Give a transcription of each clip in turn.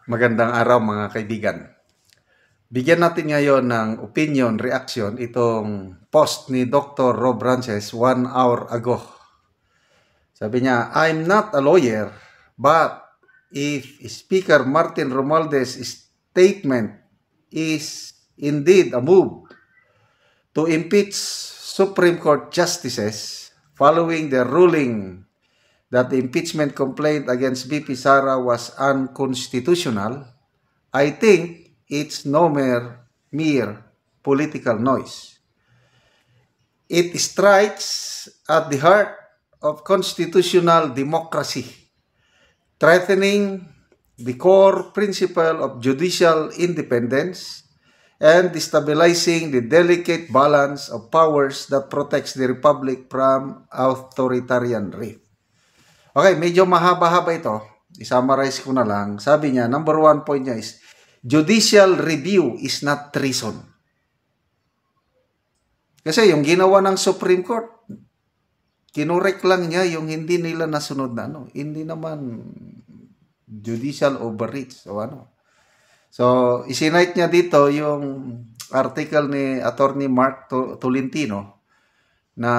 Magandang araw mga kaibigan. Bigyan natin ngayon ng opinion, reaction itong post ni Dr. Rob Rances 1 hour ago. Sabi niya, I'm not a lawyer, but if Speaker Martin Romualdez' statement is indeed a move to impeach Supreme Court justices following their ruling that the impeachment complaint against VP Sara was unconstitutional, I think it's no mere political noise. It strikes at the heart of constitutional democracy, threatening the core principle of judicial independence and destabilizing the delicate balance of powers that protects the republic from authoritarian rift. Okay, medyo mahaba-haba ito. I-summarize ko na lang. Sabi niya, number 1 point niya is, judicial review is not treason. Kasi yung ginawa ng Supreme Court, kinurek lang niya yung hindi nila nasunod na ano. Hindi naman judicial overreach o ano. So, isinite niya dito yung article ni Attorney Mark Tolentino na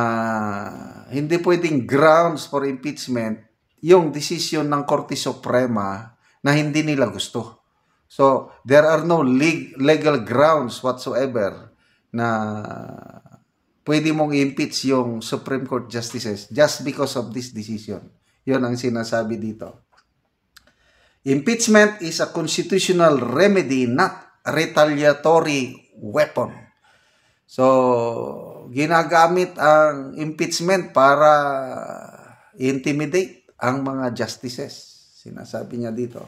hindi pwedeng grounds for impeachment yung desisyon ng Korte Suprema na hindi nila gusto. So, there are no legal grounds whatsoever na pwede mong impeach yung Supreme Court justices just because of this decision. Yun ang sinasabi dito. Impeachment is a constitutional remedy, not a retaliatory weapon. So, ginagamit ang impeachment para intimidate ang mga justices. Sinasabi niya dito.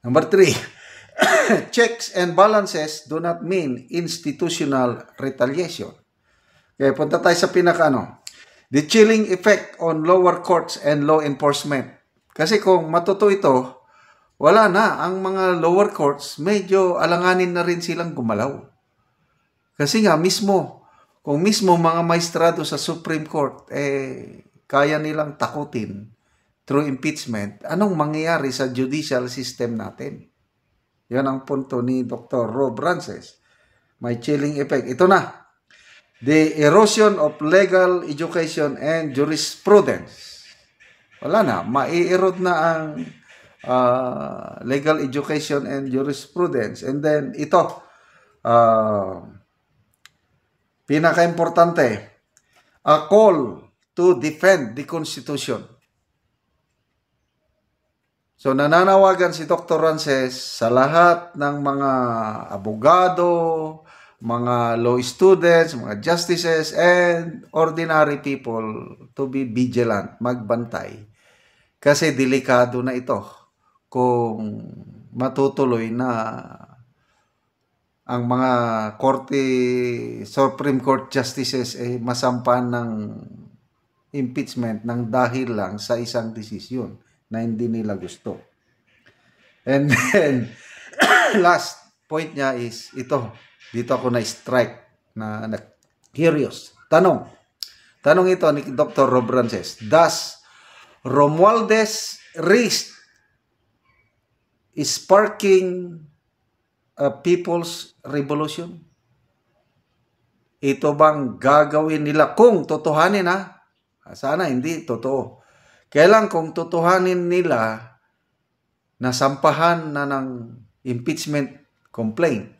Number 3, checks and balances do not mean institutional retaliation. Okay, punta tayo sa pinaka-ano. The chilling effect on lower courts and law enforcement. Kasi kung matuto ito, wala na. Ang mga lower courts, medyo alanganin na rin silang gumalaw. Kasi nga, kung mismo mga maestrado sa Supreme Court, kaya nilang takutin through impeachment, anong mangyayari sa judicial system natin? Yan ang punto ni Dr. Rob Rances. May chilling effect. Ito na. The erosion of legal education and jurisprudence. Wala na. Mai-erode na ang legal education and jurisprudence. And then, ito. Pinaka-importante. A call to defend the Constitution. So, nananawagan si Dr. Rances sa lahat ng mga abogado, mga law students, mga justices, and ordinary people to be vigilant, magbantay. Kasi delikado na ito kung matutuloy na ang mga Supreme Court justices masampan ng impeachment ng dahil lang sa isang desisyon na hindi nila gusto. And then, last point niya is ito. Dito ako na-strike na curious. Tanong ito ni Dr. Rob Rances. Does Romualdez risk sparking a people's revolution? Ito bang gagawin nila kung totohanin ha? Sana hindi totoo. Kailan kung totohanin nila na sampahan na ng impeachment complaint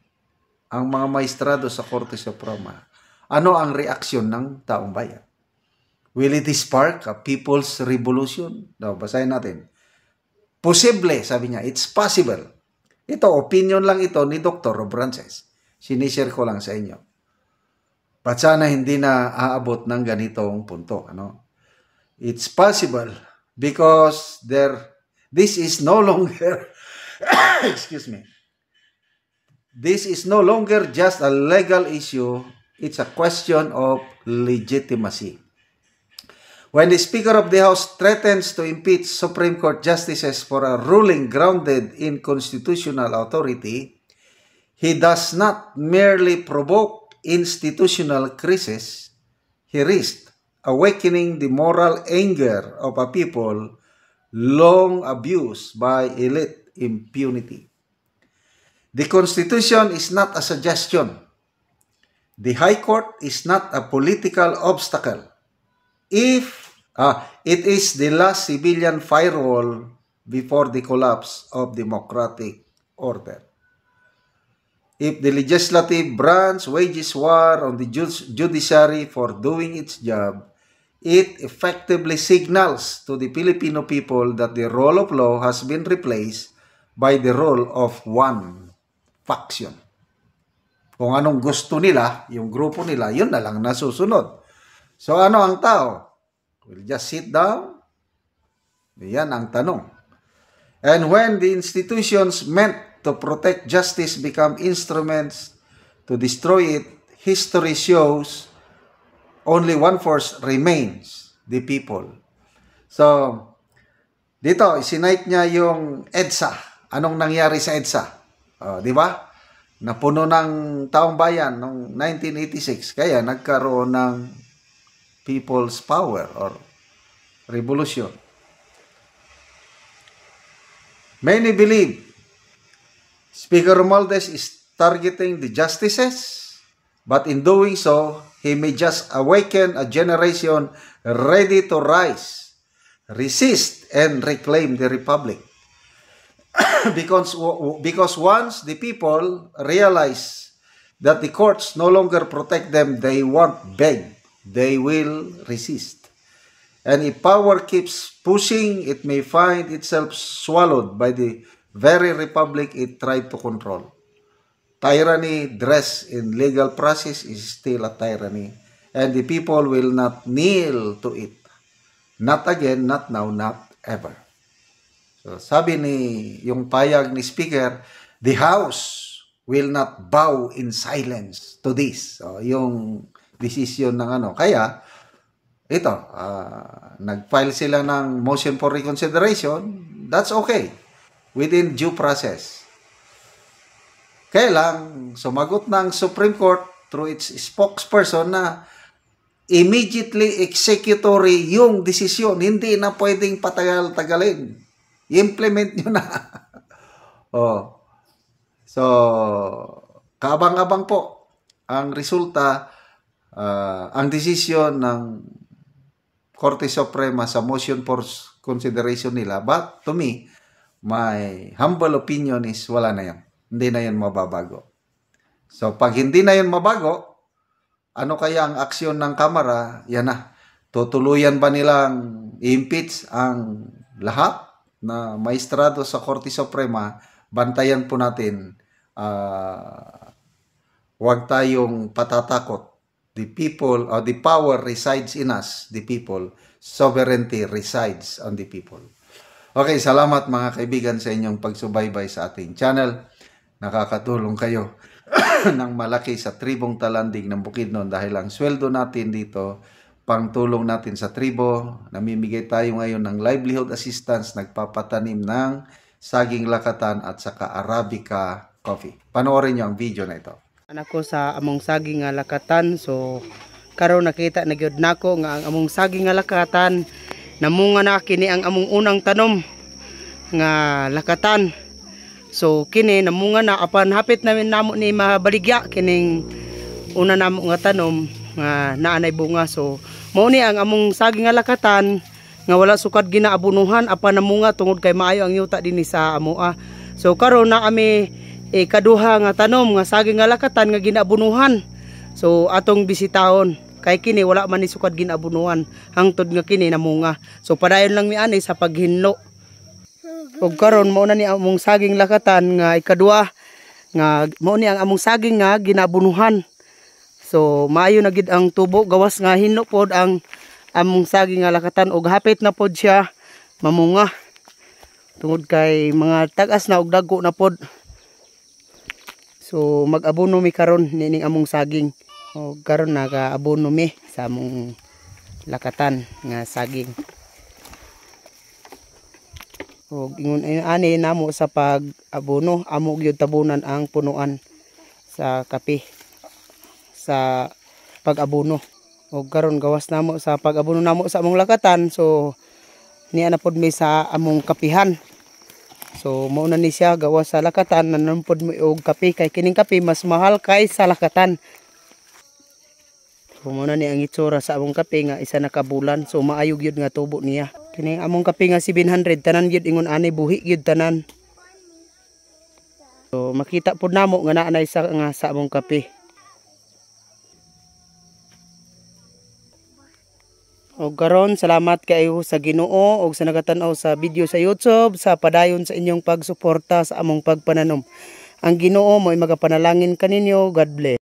ang mga maestrado sa Korte Suprema, ano ang reaksyon ng taong bayan? Will it spark a people's revolution? Basahin natin. Posible, sabi niya. It's possible. Ito, opinion lang ito ni Dr. Rob Rances. Sinishare ko lang sa inyo. But sana hindi na aabot ng ganitong punto. It's possible because this is no longer excuse me. This is no longer just a legal issue. It's a question of legitimacy. When the Speaker of the House threatens to impeach Supreme Court justices for a ruling grounded in constitutional authority, he does not merely provoke institutional crisis, he risks awakening the moral anger of a people long abused by elite impunity. The Constitution is not a suggestion. The High Court is not a political obstacle. If it is the last civilian firewall before the collapse of democratic order. If the legislative branch wages war on the judiciary for doing its job, it effectively signals to the Filipino people that the rule of law has been replaced by the rule of one faction. Kung anong gusto nila, yung grupo nila, yun na lang nasusunod. So ano ang tao? We'll just sit down? Yan ang tanong. And when the institutions meant to protect justice become instruments to destroy it, history shows only one force remains, the people. So, dito, isinite niya yung EDSA. Anong nangyari sa EDSA? Di ba? Napuno ng taong bayan noong 1986. Kaya nagkaroon ng people's power or revolution. Many believe Speaker Romualdez is targeting the justices, but in doing so, he may just awaken a generation ready to rise, resist, and reclaim the republic. because once the people realize that the courts no longer protect them, they won't beg, they will resist. And if power keeps pushing, it may find itself swallowed by the very republic it tried to control. Tyranny dressed in legal process is still a tyranny, and the people will not kneel to it. Not again, not now, not ever. So, sabi ni yung payag ni Speaker, the House will not bow in silence to this. So, yung decision ng ano. Kaya, ito, nag-file sila ng motion for reconsideration. That's okay. Within due process. Kaya lang, sumagot ng Supreme Court through its spokesperson na immediately executory yung desisyon. Hindi na pwedeng patagal-tagalin. I-implement nyo na. So, kaabang-abang po ang resulta, ang desisyon ng Korte Suprema sa motion for consideration nila. But to me, my humble opinion is wala na yan. Hindi na yan mababago. So, pag hindi na yan mabago, ano kaya ang aksyon ng Kamara? Yan na. Tutuluyan ba nilang i-impeach ang lahat na maestrado sa Korte Suprema? Bantayan po natin. Huwag tayong patatakot. The people, or the power resides in us, the people. Sovereignty resides on the people. Okay, salamat mga kaibigan sa inyong pagsubaybay sa ating channel. Nakakatulong kayo ng malaki sa tribong Talanding ng Bukidnon dahil ang sweldo natin dito, pangtulong natin sa tribo. Namimigay tayo ngayon ng livelihood assistance, nagpapatanim ng saging lakatan at saka Arabica coffee. Panoorin nyo ang video na ito. Anak ko sa among saging nga lakatan, so karon nakita na gyud nako nga ang among saging nga lakatan namunga na kini ang among unang tanom nga lakatan. So kini namunga na apan hapit namin namo ni mabaligya kining una namo nga tanom nga naanay bunga. So mao ni ang among saging nga lakatan nga wala sukad ginaabunuhan apan namunga tungod kay maayo ang yuta dinhi sa amoa. So karon na ami kaduha nga tanom nga saging nga lakatan nga ginaabunuhan. So atong bisitahon kay kini wala man ni sukad ginabunuhan hangtod nga kini namunga. So padayon lang mi ani sa paghinlo. Ug karon mao na ni among saging lakatan nga ikaduha nga mao ni ang among saging nga ginabunuhan. So maayo na gid ang tubo gawas nga hinlo pod ang among saging nga lakatan ug hapit na pod siya mamunga. Tungod kay mga tagas na ug dagko na pod. So mag-abono mi karon nining among saging. O karon naka-abono mi sa among lakatan nga saging. O ingon ani namo sa pag-abono, amo gyud tabunan ang punuan sa kape sa pag-abono. O karon gawas namo sa pag-abono namo sa among lakatan. So niya na pod mi sa among kapihan. So mao na ni siya gawa sa lakatan nanampod mo og kape kay kining kape mas mahal kay sa lakatan. So mao na ni ang itsura sa among kape nga isa na ka bulan. So maayog gyud nga tubo niya. Kini among kape nga 700 tanan gyud ingon ani buhi gyud tanan. So makita pud namo nga naa na isa nga sa among kape. O karon salamat kayo sa Ginoo og sa nagatan-aw sa video sa YouTube sa padayon sa inyong pagsuporta sa among pagpananom. Ang Ginoo mo'y magapanalangin kaninyo. God bless.